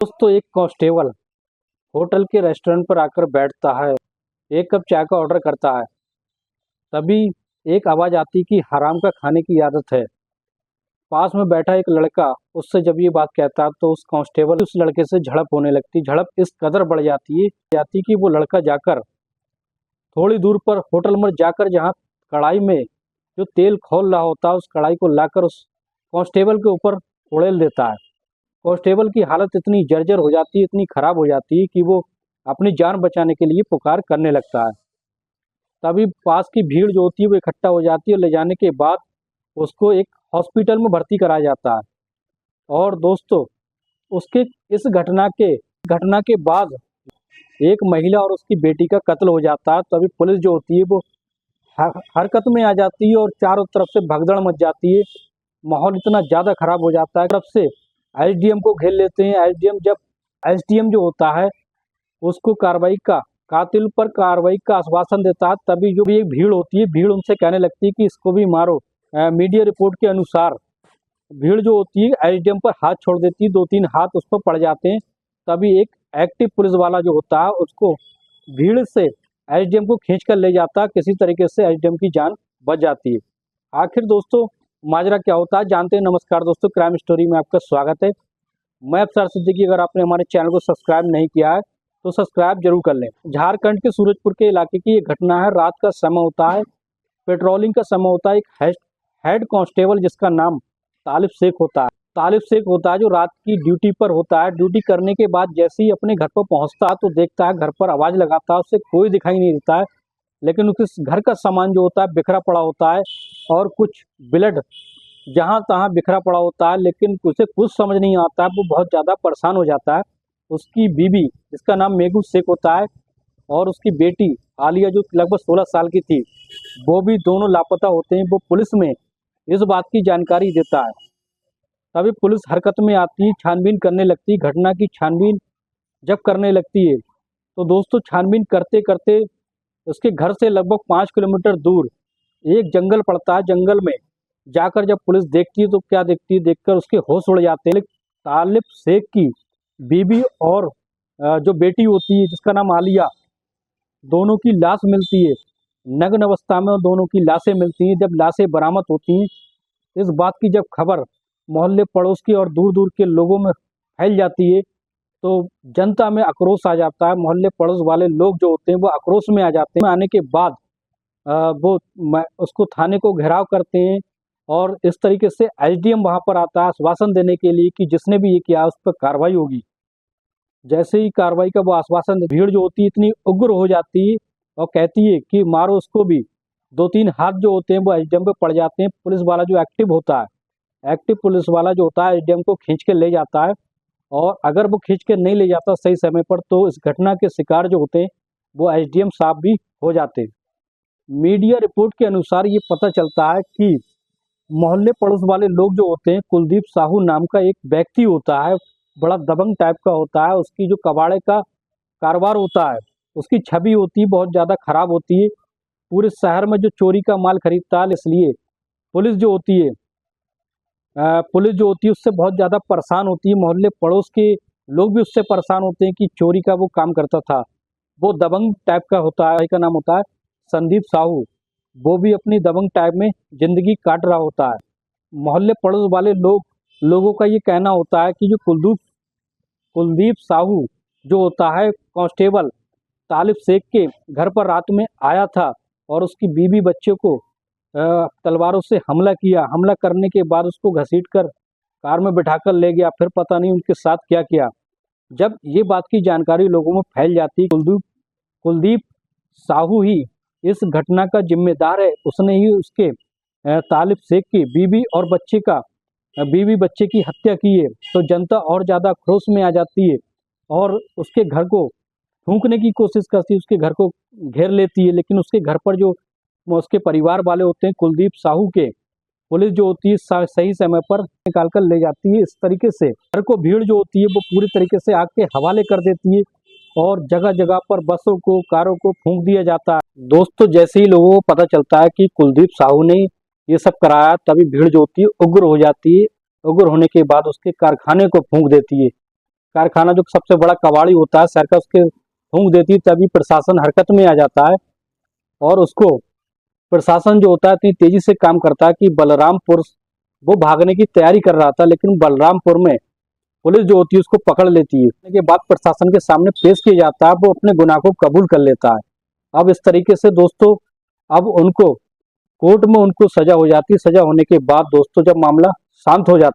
दोस्तों, एक constable hotel के रेस्टोरेंट पर आकर बैठता है। एक कप चाय का ऑर्डर करता है। तभी एक आवाज़ आती कि हराम का खाने की आदत है। पास में बैठा एक लड़का उससे जब ये बात कहता है तो उस कांस्टेबल की उस लड़के से झड़प होने लगती। झड़प इस कदर बढ़ जाती कि वो लड़का जाकर थोड़ी दूर पर होटल में जाकर जहाँ कढ़ाई में जो तेल खौल रहा होता है उस कढ़ाई को लाकर उस कांस्टेबल के ऊपर उड़ेल देता है। कांस्टेबल की हालत इतनी जर्जर हो जाती है, इतनी खराब हो जाती है कि वो अपनी जान बचाने के लिए पुकार करने लगता है। तभी पास की भीड़ जो होती है वो इकट्ठा हो जाती है और ले जाने के बाद उसको एक हॉस्पिटल में भर्ती कराया जाता है। और दोस्तों, उसके इस घटना के बाद एक महिला और उसकी बेटी का कत्ल हो जाता है। तभी पुलिस जो होती है वो हरकत में आ जाती है और चारों तरफ से भगदड़ मच जाती है। माहौल इतना ज़्यादा खराब हो जाता है। तरफ से एसडीएम को घेर लेते हैं। जब एसडीएम जो होता है उसको कातिल पर कार्रवाई का आश्वासन देता है। तभी जो भी एक भीड़ होती है, भीड़ उनसे कहने लगती है कि इसको भी मारो। मीडिया रिपोर्ट के अनुसार भीड़ जो होती है एसडीएम पर हाथ छोड़ देती है, 2-3 हाथ उस पर पड़ जाते हैं। तभी एक एक्टिव पुलिस वाला जो होता है उसको भीड़ से एसडीएम को खींच कर ले जाता है। किसी तरीके से एसडीएम की जान बच जाती है। आखिर दोस्तों, माजरा क्या होता है जानते हैं। नमस्कार दोस्तों, क्राइम स्टोरी में आपका स्वागत है। मैं अफसर सिद्दीकी। अगर आपने हमारे चैनल को सब्सक्राइब नहीं किया है तो सब्सक्राइब जरूर कर लें। झारखंड के सूरजपुर के इलाके की ये घटना है। रात का समय होता है, पेट्रोलिंग का समय होता है। एक हेड कांस्टेबल जिसका नाम तालिब शेख होता है जो रात की ड्यूटी पर होता है। ड्यूटी करने के बाद जैसे ही अपने घर पर पहुंचता है तो देखता है घर पर आवाज़ लगाता है, उसे कोई दिखाई नहीं देता है। लेकिन उसके घर का सामान जो होता है बिखरा पड़ा होता है और कुछ ब्लड जहाँ तहाँ बिखरा पड़ा होता है। लेकिन उसे कुछ समझ नहीं आता है, वो बहुत ज़्यादा परेशान हो जाता है। उसकी बीवी जिसका नाम मेगू शेख होता है और उसकी बेटी आलिया जो लगभग 16 साल की थी, वो भी दोनों लापता होते हैं। वो पुलिस में इस बात की जानकारी देता है। तभी पुलिस हरकत में आती है, छानबीन करने लगती है। घटना की छानबीन जब करने लगती है तो दोस्तों, छानबीन करते करते उसके घर से लगभग 5 किलोमीटर दूर एक जंगल पड़ता है। जंगल में जाकर जब पुलिस देखती है तो क्या देखती है, देखकर उसके होश उड़ जाते हैं। लेकिन तालिब शेख की बीवी और जो बेटी होती है जिसका नाम आलिया, दोनों की लाश मिलती है। नग्न अवस्था में दोनों की लाशें मिलती हैं। जब लाशें बरामद होती हैं, इस बात की जब खबर मोहल्ले पड़ोस की और दूर दूर के लोगों में फैल जाती है तो जनता में आक्रोश आ जाता है। मोहल्ले पड़ोस वाले लोग जो होते हैं वो आक्रोश में आ जाते हैं। आने के बाद वो उसको थाने को घेराव करते हैं और इस तरीके से एसडीएम वहां पर आता है आश्वासन देने के लिए कि जिसने भी ये किया उस पर कार्रवाई होगी। जैसे ही कार्रवाई का वो आश्वासन, भीड़ जो होती है इतनी उग्र हो जाती है और कहती है कि मारो उसको भी। 2-3 हाथ जो होते हैं वो एसडीएम पे पड़ जाते हैं। पुलिस वाला जो एक्टिव पुलिस वाला जो होता है एसडीएम को खींच के ले जाता है। और अगर वो खींच के नहीं ले जाता सही समय पर तो इस घटना के शिकार जो होते हैं वो एसडीएम साहब भी हो जाते हैं। मीडिया रिपोर्ट के अनुसार ये पता चलता है कि मोहल्ले पड़ोस वाले लोग जो होते हैं, कुलदीप साहू नाम का एक व्यक्ति होता है, बड़ा दबंग टाइप का होता है। उसकी जो कबाड़े का कारोबार होता है, उसकी छवि होती है बहुत ज़्यादा खराब होती है। पूरे शहर में जो चोरी का माल खरीदता है, इसलिए पुलिस जो होती है उससे बहुत ज़्यादा परेशान होती है। मोहल्ले पड़ोस के लोग भी उससे परेशान होते हैं कि चोरी का वो काम करता था। वो दबंग टाइप का होता है। भाई का नाम होता है संदीप साहू। वो भी अपनी दबंग टाइप में जिंदगी काट रहा होता है। मोहल्ले पड़ोस वाले लोगों का ये कहना होता है कि जो कुलदीप साहू जो होता है कांस्टेबल तालिब शेख के घर पर रात में आया था और उसकी बीवी बच्चे को तलवारों से हमला करने के बाद उसको घसीटकर कार में बिठाकर ले गया। फिर पता नहीं उनके साथ क्या किया। जब ये बात की जानकारी लोगों में फैल जाती, कुलदीप साहू ही इस घटना का जिम्मेदार है, उसने ही उसके तालिब शेख की बीवी बच्चे की हत्या की है। तो जनता और ज़्यादा क्रोध में आ जाती है और उसके घर को फूंकने की कोशिश करती है, उसके घर को घेर लेती है। लेकिन उसके घर पर जो उसके परिवार वाले होते हैं कुलदीप साहू के, पुलिस जो होती है सही समय पर निकाल कर ले जाती है। इस तरीके से घर को भीड़ जो होती है वो पूरी तरीके से आग के हवाले कर देती है और जगह जगह पर बसों को, कारों को फूंक दिया जाता है। दोस्तों, जैसे ही लोगों को पता चलता है कि कुलदीप साहू ने ये सब कराया, तभी भीड़ जो होती है उग्र हो जाती है। उग्र होने के बाद उसके कारखाने को फूंक देती है। कारखाना जो सबसे बड़ा कबाड़ी होता है शहर का, उसके फूंक देती है, तभी प्रशासन हरकत में आ जाता है और उसको प्रशासन जो होता है इतनी तेजी से काम करता है कि बलरामपुर, वो भागने की तैयारी कर रहा था लेकिन बलरामपुर में पुलिस जो होती है उसको पकड़ लेती है। उसके बाद प्रशासन के सामने पेश किया जाता है, वो अपने गुनाह को कबूल कर लेता है। अब इस तरीके से दोस्तों अब उनको कोर्ट में उनको सजा हो जाती है। सजा होने के बाद दोस्तों जब मामला शांत हो जाता है